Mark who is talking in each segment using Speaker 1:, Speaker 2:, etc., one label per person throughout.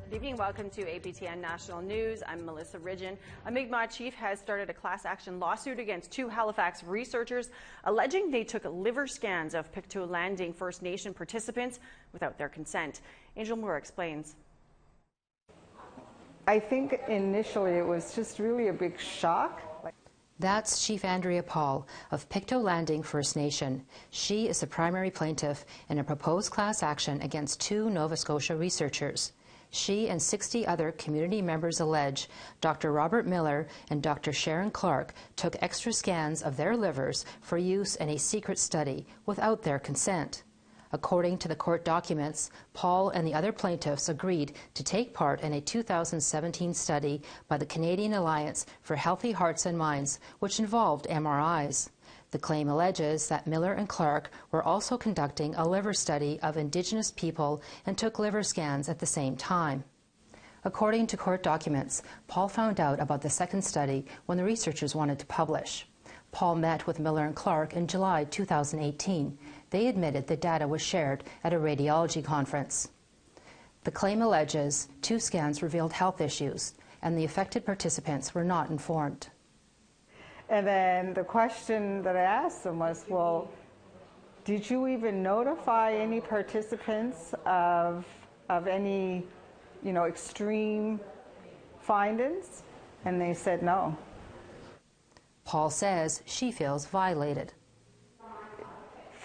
Speaker 1: Good evening. Welcome to APTN National News. I'm Melissa Ridgen. A Mi'kmaq chief has started a class action lawsuit against two Halifax researchers alleging they took liver scans of Pictou Landing First Nation participants without their consent. Angel Moore explains.
Speaker 2: I think initially it was just really a big shock.
Speaker 3: That's Chief Andrea Paul of Pictou Landing First Nation. She is the primary plaintiff in a proposed class action against two Nova Scotia researchers. She and 60 other community members allege Dr. Robert Miller and Dr. Sharon Clark took extra scans of their livers for use in a secret study without their consent. According to the court documents, Paul and the other plaintiffs agreed to take part in a 2017 study by the Canadian Alliance for Healthy Hearts and Minds, which involved MRIs. The claim alleges that Miller and Clark were also conducting a liver study of Indigenous people and took liver scans at the same time. According to court documents, Paul found out about the second study when the researchers wanted to publish. Paul met with Miller and Clark in July 2018. They admitted the data was shared at a radiology conference. The claim alleges two scans revealed health issues, and the affected participants were not informed.
Speaker 2: And then the question that I asked them was, well, did you even notify any participants of any, extreme findings? And they said no.
Speaker 3: Paul says she feels violated.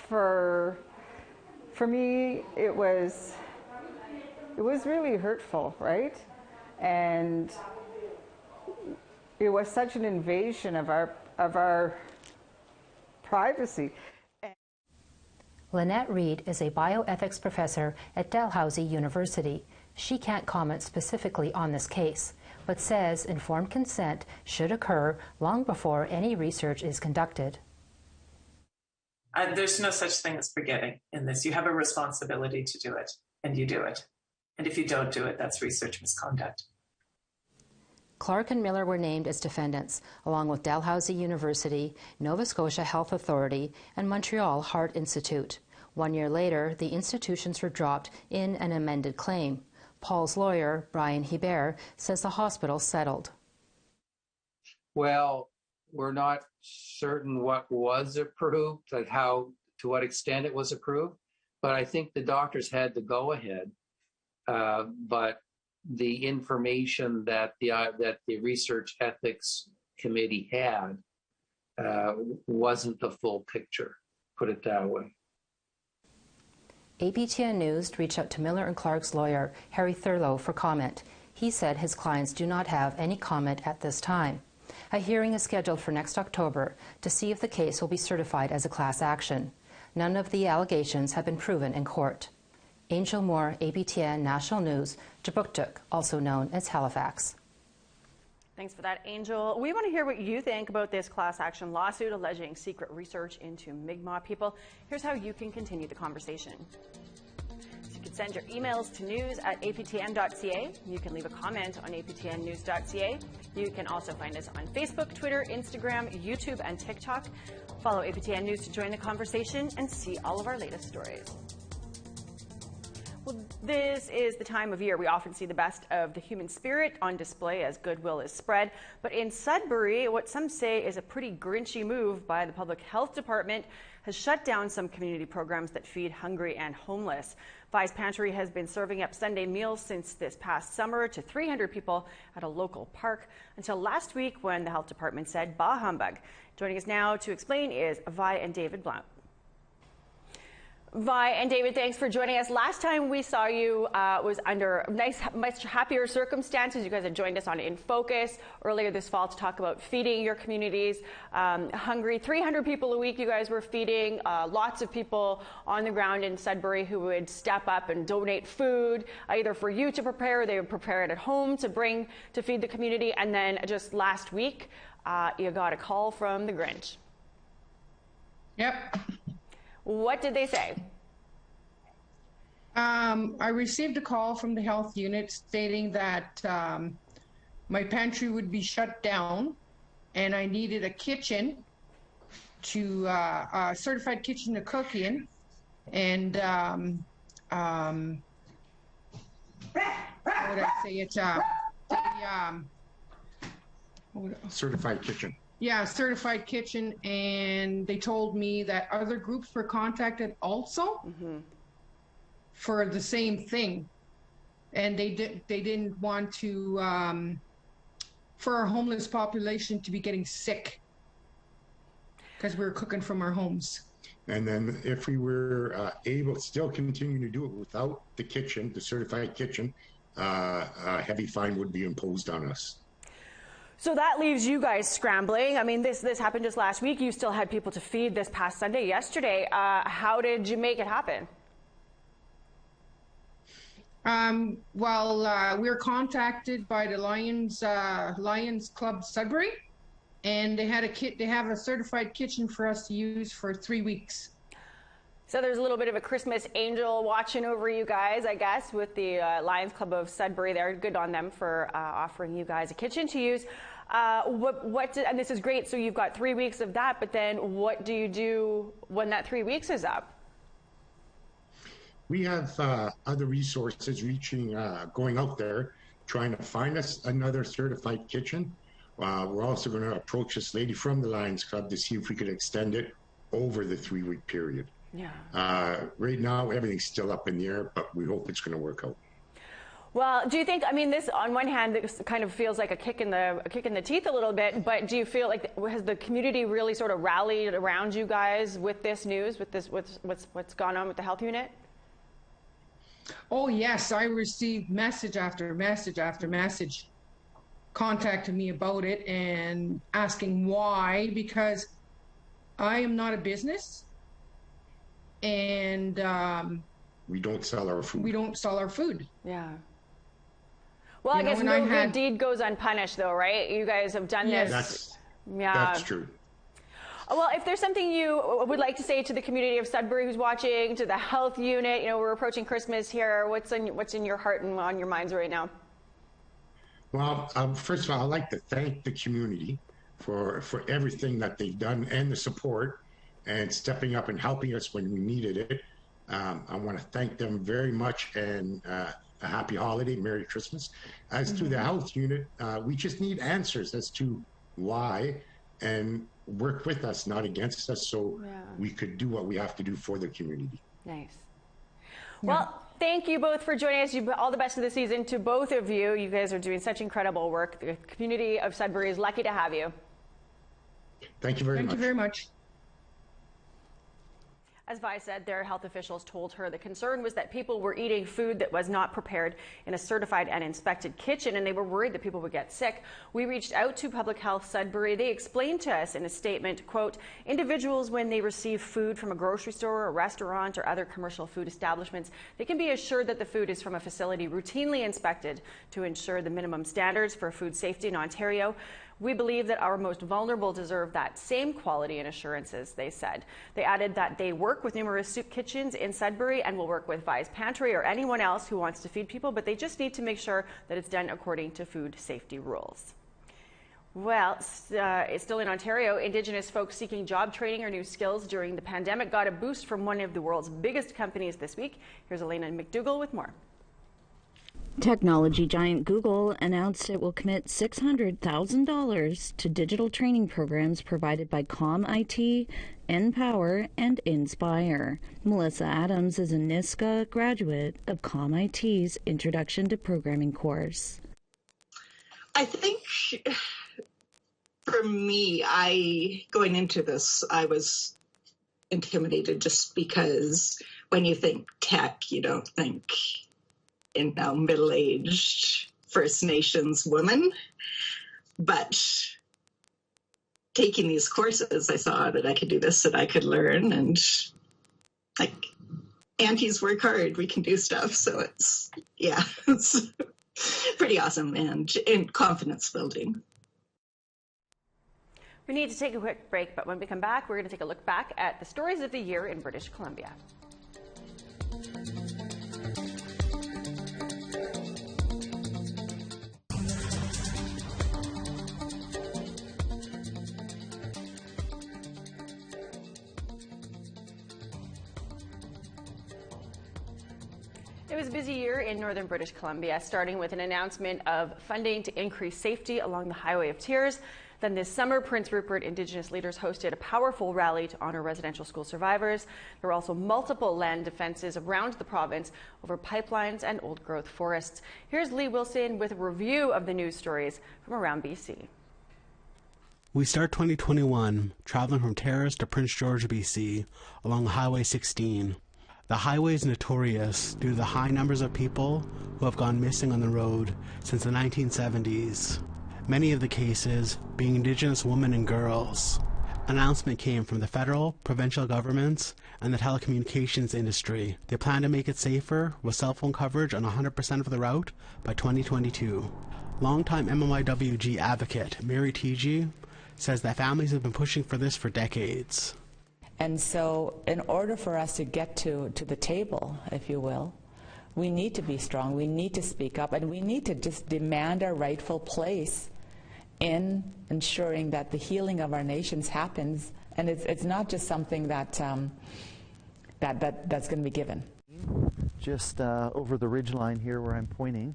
Speaker 2: For me, it was really hurtful, right? And it was such an invasion of our privacy.
Speaker 3: Lynette Reed is a bioethics professor at Dalhousie University. She can't comment specifically on this case, but says informed consent should occur long before any research is conducted.
Speaker 4: There's no such thing as forgetting in this. You have a responsibility to do it, and you do it. And if you don't do it, that's research misconduct.
Speaker 3: Clark and Miller were named as defendants, along with Dalhousie University, Nova Scotia Health Authority, and Montreal Heart Institute. 1 year later, the institutions were dropped in an amended claim. Paul's lawyer, Brian Hebert, says the hospital settled.
Speaker 5: Well, we're not certain what was approved, like to what extent it was approved, but I think the doctors had the go-ahead. But the information that the Research Ethics Committee had wasn't the full picture, put it that way.
Speaker 3: APTN News reached out to Miller and Clark's lawyer, Harry Thurlow, for comment. He said his clients do not have any comment at this time. A hearing is scheduled for next October to see if the case will be certified as a class action. None of the allegations have been proven in court. Angel Moore, APTN National News, Pictou, also known as Halifax.
Speaker 1: Thanks for that, Angel. We want to hear what you think about this class action lawsuit alleging secret research into Mi'kmaq people. Here's how you can continue the conversation. So you can send your emails to news@aptn.ca. You can leave a comment on aptnnews.ca. You can also find us on Facebook, Twitter, Instagram, YouTube, and TikTok. Follow APTN News to join the conversation and see all of our latest stories. Well, this is the time of year we often see the best of the human spirit on display as goodwill is spread. But in Sudbury, what some say is a pretty grinchy move by the Public Health Department has shut down some community programs that feed hungry and homeless. Vi's Pantry has been serving up Sunday meals since this past summer to 300 people at a local park until last week when the health department said bah humbug. Joining us now to explain is Vi and David Blount. Vi and David, thanks for joining us. Last time we saw you was under much happier circumstances. You guys had joined us on In Focus earlier this fall to talk about feeding your communities. Hungry, 300 people a week you guys were feeding. Lots of people on the ground in Sudbury who would step up and donate food, either for you to prepare, or they would prepare it at home to bring to feed the community. And then just last week, you got a call from the Grinch.
Speaker 6: Yep.
Speaker 1: What did they say?
Speaker 6: I received a call from the health unit stating that my pantry would be shut down and I needed a kitchen to a certified kitchen to cook in, and how would I say it?
Speaker 7: Certified kitchen.
Speaker 6: Yeah, certified kitchen, and they told me that other groups were contacted also for the same thing, and they didn't want to for our homeless population to be getting sick because we were cooking from our homes.
Speaker 7: And then if we were able to still continue to do it without the kitchen, the certified kitchen, a heavy fine would be imposed on us.
Speaker 1: So that leaves you guys scrambling. I mean, this happened just last week. You still had people to feed this past Sunday, yesterday. How did you make it happen?
Speaker 6: Well, we were contacted by the Lions Club Sudbury, and they had they have a certified kitchen for us to use for 3 weeks.
Speaker 1: So there's a little bit of a Christmas angel watching over you guys, I guess, with the Lions Club of Sudbury. They're good on them for offering you guys a kitchen to use. And this is great. So you've got 3 weeks of that, but then what do you do when that 3 weeks is up?
Speaker 7: We have other resources going out there, trying to find us another certified kitchen. We're also going to approach this lady from the Lions Club to see if we could extend it over the 3 week period. Yeah. Right now, everything's still up in the air, but we hope it's going to work out.
Speaker 1: Well, do you think, I mean, this on one hand, this kind of feels like a kick in the teeth a little bit, but do you feel like, has the community really sort of rallied around you guys with this news, with this, what's gone on with the health unit?
Speaker 6: Oh yes, I received message after message after message contacting me about it and asking why, because I am not a business, and
Speaker 7: we don't sell our food.
Speaker 6: We don't sell our food.
Speaker 1: Yeah. Well, I guess no good deed goes unpunished, though, right? You guys have done this.
Speaker 7: That's true.
Speaker 1: Well, if there's something you would like to say to the community of Sudbury who's watching, to the health unit, you know, we're approaching Christmas here. What's in your heart and on your minds right now?
Speaker 7: Well, first of all, I'd like to thank the community for everything that they've done and the support and stepping up and helping us when we needed it. I want to thank them very much, and a happy holiday, Merry Christmas. As to the health unit, we just need answers as to why, and work with us, not against us, so we could do what we have to do for the community.
Speaker 1: Nice. Well, thank you both for joining us. All the best of the season to both of you. You guys are doing such incredible work. The community of Sudbury is lucky to have you.
Speaker 7: Thank you very much.
Speaker 6: Thank you very much.
Speaker 1: As Vi said, their health officials told her the concern was that people were eating food that was not prepared in a certified and inspected kitchen, and they were worried that people would get sick. We reached out to Public Health Sudbury. They explained to us in a statement, quote, individuals, when they receive food from a grocery store, a restaurant, or other commercial food establishments, they can be assured that the food is from a facility routinely inspected to ensure the minimum standards for food safety in Ontario. We believe that our most vulnerable deserve that same quality and assurances, they said. They added that they work with numerous soup kitchens in Sudbury and will work with Vi's Pantry or anyone else who wants to feed people, but they just need to make sure that it's done according to food safety rules. Well, it's still in Ontario. Indigenous folks seeking job training or new skills during the pandemic got a boost from one of the world's biggest companies this week. Here's Elena McDougall with more.
Speaker 8: Technology giant Google announced it will commit $600,000 to digital training programs provided by ComIT, NPower, and Inspire. Melissa Adams is a NISCA graduate of ComIT's Introduction to Programming course.
Speaker 9: I think for me, going into this, I was intimidated just because when you think tech, you don't think middle-aged First Nations woman. But taking these courses, I saw that I could do this, that I could learn, and like, aunties work hard, we can do stuff. So it's pretty awesome and confidence building.
Speaker 1: We need to take a quick break, but when we come back, we're going to take a look back at the stories of the year in British Columbia. It was a busy year in northern British Columbia, starting with an announcement of funding to increase safety along the Highway of Tears. Then this summer, Prince Rupert Indigenous leaders hosted a powerful rally to honor residential school survivors. There were also multiple land defenses around the province over pipelines and old-growth forests. Here's Lee Wilson with a review of the news stories from around BC.
Speaker 10: We start 2021 traveling from Terrace to Prince George, BC, along Highway 16. The highway is notorious due to the high numbers of people who have gone missing on the road since the 1970s. Many of the cases being Indigenous women and girls. An announcement came from the federal, provincial governments, and the telecommunications industry. They plan to make it safer with cell phone coverage on 100% of the route by 2022. Longtime MMIWG advocate Mary T.G. says that families have been pushing for this for decades.
Speaker 11: And so in order for us to get to the table, if you will, we need to be strong, we need to speak up, and we need to just demand our rightful place in ensuring that the healing of our nations happens. And it's not just something that's going to be given.
Speaker 12: Just over the ridge line here where I'm pointing.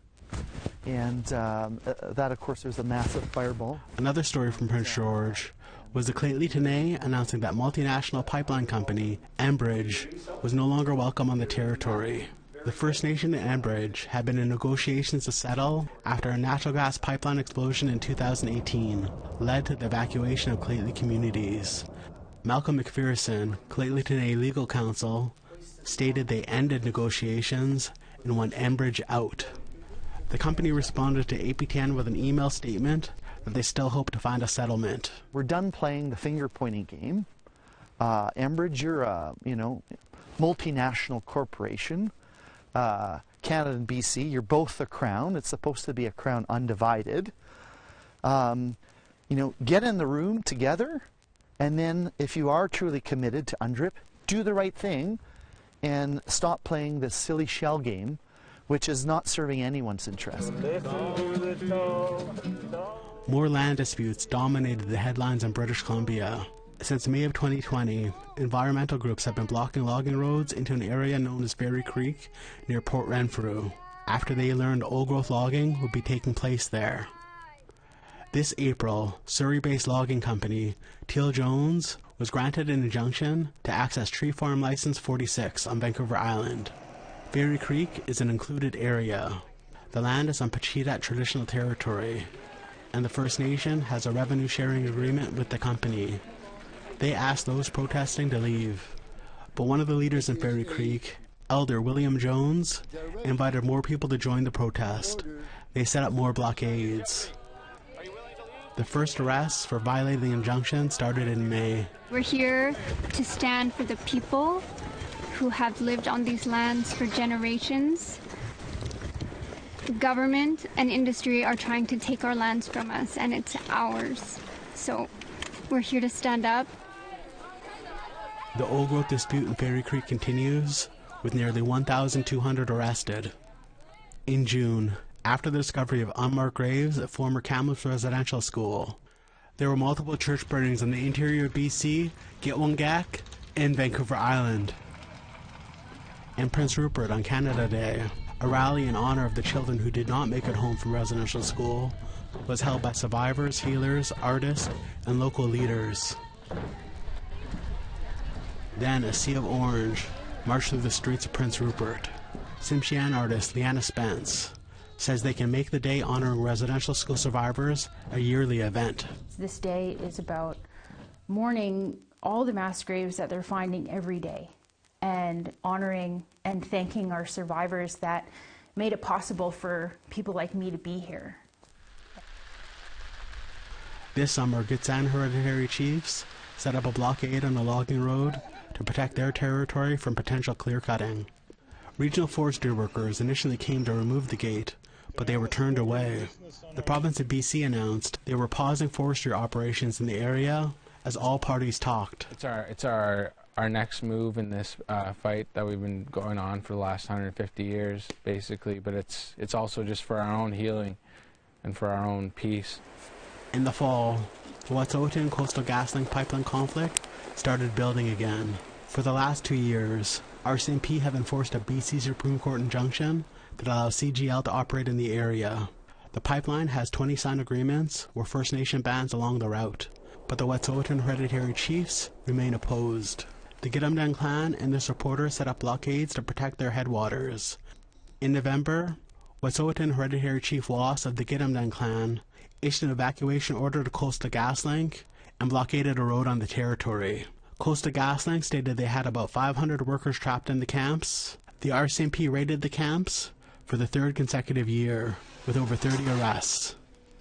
Speaker 12: And that, of course, there's a massive fireball.
Speaker 10: Another story from Prince George was the Clayton Tenay announcing that multinational pipeline company Enbridge was no longer welcome on the territory. The First Nation in Enbridge had been in negotiations to settle after a natural gas pipeline explosion in 2018 led to the evacuation of Clayton communities. Malcolm McPherson, Clayton Tenay legal counsel, stated they ended negotiations and want Enbridge out. The company responded to APTN with an email statement that they still hope to find a settlement.
Speaker 12: We're done playing the finger-pointing game. Enbridge, you're a multinational corporation. Canada and BC, you're both the Crown. It's supposed to be a Crown undivided. Get in the room together, and then if you are truly committed to UNDRIP, do the right thing and stop playing this silly shell game, which is not serving anyone's interest.
Speaker 10: More land disputes dominated the headlines in British Columbia. Since May of 2020, environmental groups have been blocking logging roads into an area known as Fairy Creek near Port Renfrew, after they learned old-growth logging would be taking place there. This April, Surrey-based logging company Teal Jones was granted an injunction to access Tree Farm License 46 on Vancouver Island. Fairy Creek is an included area. The land is on Pacheedaht traditional territory, and the First Nation has a revenue-sharing agreement with the company. They asked those protesting to leave, but one of the leaders in Fairy Creek, Elder William Jones, invited more people to join the protest. They set up more blockades. The first arrests for violating the injunction started in May.
Speaker 13: We're here to stand for the people who have lived on these lands for generations. The government and industry are trying to take our lands from us, and it's ours. So we're here to stand up.
Speaker 10: The old-growth dispute in Fairy Creek continues, with nearly 1,200 arrested. In June, after the discovery of unmarked graves at former Kamloops Residential School, there were multiple church burnings in the interior of BC, Gitwangak, and Vancouver Island. And Prince Rupert on Canada Day, a rally in honor of the children who did not make it home from residential school, was held by survivors, healers, artists, and local leaders. Then a sea of orange marched through the streets of Prince Rupert. Tsimshian artist Leanna Spence says they can make the day honoring residential school survivors a yearly event.
Speaker 14: This day is about mourning all the mass graves that they're finding every day, and honoring and thanking our survivors that made it possible for people like me to be here.
Speaker 10: This summer, Gitxsan hereditary chiefs set up a blockade on the logging road to protect their territory from potential clear-cutting. Regional forestry workers initially came to remove the gate, but they were turned away. The province of BC announced they were pausing forestry operations in the area as all parties talked.
Speaker 15: It's our next move in this fight that we've been going on for the last 150 years, basically, but it's also just for our own healing and for our own peace.
Speaker 10: In the fall, the Wet'suwet'en Coastal GasLink pipeline conflict started building again. For the last 2 years, RCMP have enforced a BC Supreme Court injunction that allows CGL to operate in the area. The pipeline has 20 signed agreements with First Nation bands along the route, but the Wet'suwet'en hereditary chiefs remain opposed. The Gidimt'en clan and their supporters set up blockades to protect their headwaters. In November, Wet'suwet'en hereditary chief Wass of the Gidimt'en clan issued an evacuation order to Coastal GasLink and blockaded a road on the territory. Coastal GasLink stated they had about 500 workers trapped in the camps. The RCMP raided the camps for the third consecutive year, with over 30 arrests.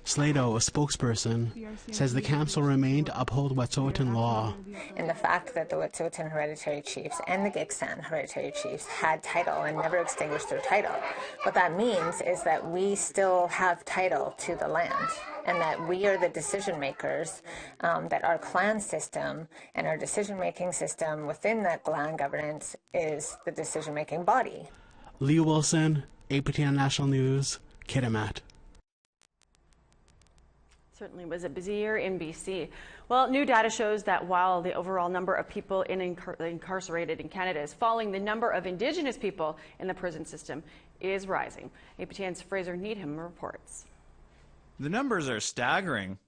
Speaker 10: Slato, a spokesperson, says the camps will remain to uphold Wet'suwet'en law.
Speaker 16: And the fact that the Wet'suwet'en hereditary chiefs and the Gigsan hereditary chiefs had title and never extinguished their title, what that means is that we still have title to the land, and that we are the decision makers, that our clan system and our decision-making system within that clan governance is the decision-making body.
Speaker 10: Lee Wilson, APTN National News, Kitimat.
Speaker 1: Certainly was a busy year in BC. Well, new data shows that while the overall number of people incarcerated in Canada is falling, the number of Indigenous people in the prison system is rising. APTN's Fraser Needham reports.
Speaker 17: The numbers are staggering.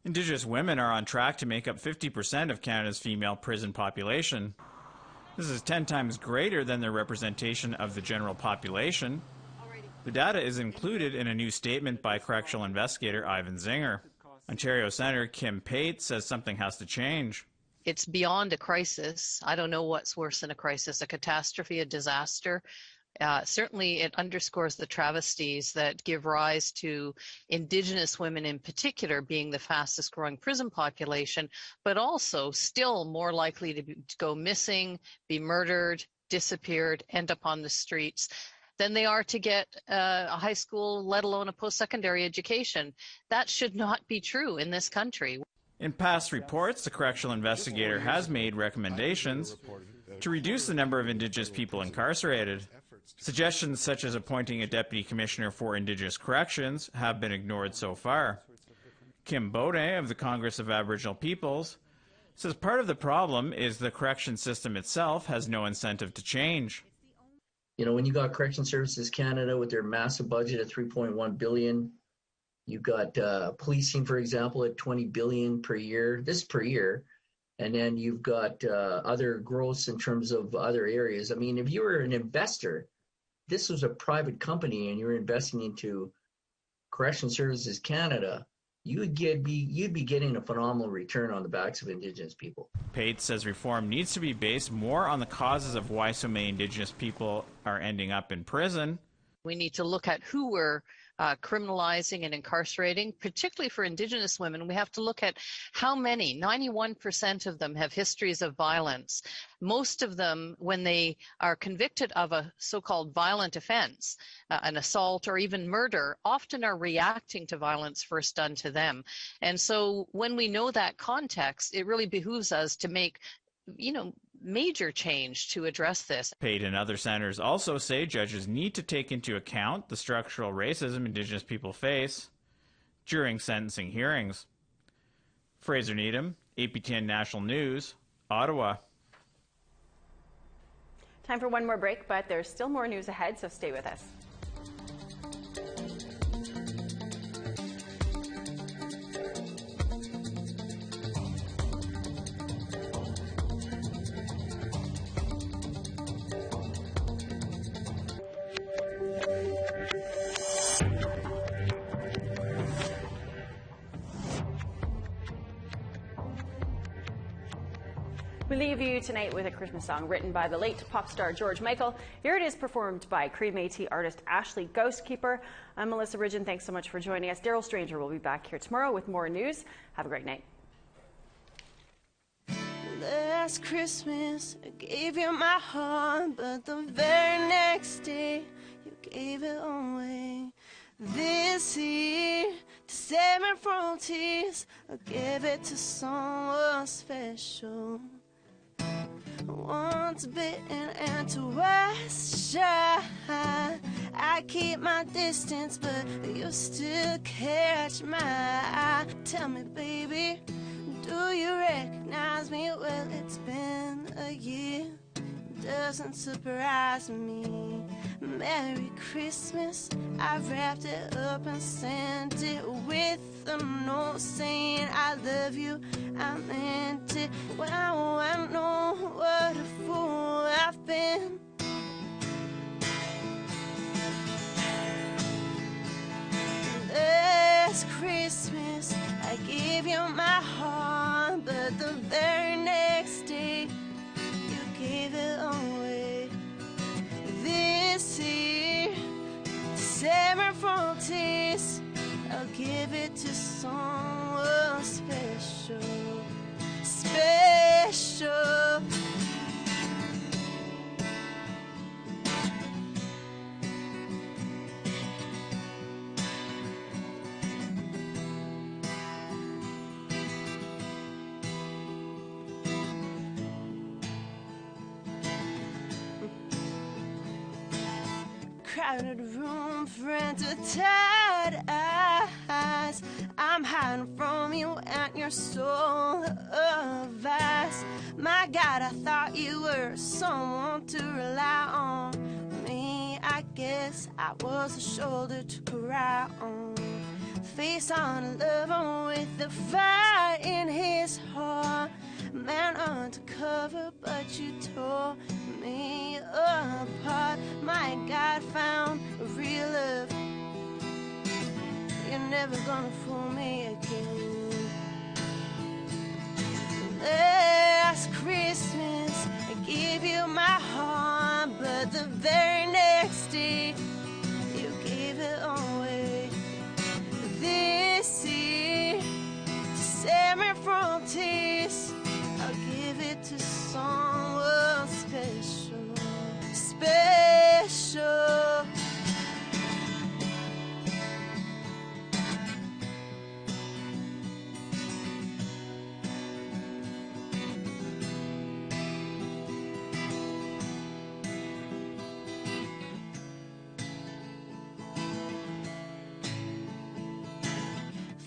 Speaker 17: Indigenous women are on track to make up 50% of Canada's female prison population. This is 10 times greater than their representation of the general population. The data is included in a new statement by correctional investigator Ivan Zinger. Ontario Senator Kim Pate says something has to change.
Speaker 18: It's beyond a crisis. I don't know what's worse than a crisis, a catastrophe, a disaster. Certainly it underscores the travesties that give rise to Indigenous women in particular being the fastest growing prison population, but also still more likely to go missing, be murdered, disappeared, end up on the streets than they are to get a high school, let alone a post-secondary education. That should not be true in this country.
Speaker 17: In past reports, the correctional investigator has made recommendations to reduce the number of Indigenous people incarcerated. Suggestions such as appointing a Deputy Commissioner for Indigenous Corrections have been ignored so far. Kim Bodé of the Congress of Aboriginal Peoples says part of the problem is the correction system itself has no incentive to change.
Speaker 19: You know, when you got Correction Services Canada with their massive budget at $3.1 billion, you've got policing, for example, at $20 billion per year, this per year, and then you've got other growths in terms of other areas. I mean, if you were an investor, this was a private company and you're investing into Correction Services Canada, you'd be getting a phenomenal return on the backs of Indigenous people.
Speaker 17: Pate says reform needs to be based more on the causes of why so many Indigenous people are ending up in prison.
Speaker 18: We need to look at who we're criminalizing and incarcerating, particularly for Indigenous women. We have to look at how many, 91% of them have histories of violence. Most of them, when they are convicted of a so-called violent offense, an assault or even murder, often are reacting to violence first done to them. And so when we know that context, it really behooves us to make, major change to address this.
Speaker 17: Pate and other senators also say judges need to take into account the structural racism Indigenous people face during sentencing hearings. Fraser Needham, APTN National News, Ottawa.
Speaker 1: Time for one more break, but there's still more news ahead, so stay with us. We leave you tonight with a Christmas song written by the late pop star George Michael. Here it is performed by Cree Métis artist Ashley Ghostkeeper. I'm Melissa Ridgen. Thanks so much for joining us. Daryl Stranger will be back here tomorrow with more news. Have a great night.
Speaker 20: Last Christmas, I gave you my heart, but the very next day, you gave it away. This year, to save me from tears, I gave it to someone special. Once bitten and twice shy. I keep my distance, but you still catch my eye. Tell me, baby, do you recognize recognize me. Well, it's been a year, doesn't surprise me. Merry Christmas, I wrapped it up and sent it with a note saying I love you, I meant it. Wow, I know what a fool I've been. Last Christmas, I gave you my heart, but the very next day, you gave it away. This year, December 14th, I'll give it to someone special, special. Crowded room, friends with tired eyes. I'm hiding from you and your soul of ice. My God, I thought you were someone to rely on. Me, I guess I was a shoulder to cry on. Face on a lover with the fire in his heart. Man undercover, but you tore me apart. My God, found a real love. You're never gonna fool me again. Last Christmas, I gave you my heart, but the very next day, you gave it away. This year, December 14th, I'll give it to someone special, special.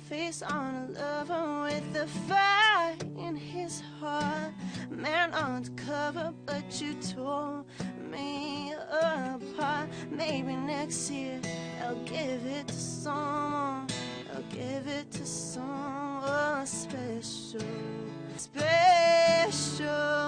Speaker 20: Face on a lover with the fire in his heart. Man undercover, but you tore me apart. Maybe next year I'll give it to someone. I'll give it to someone special, special.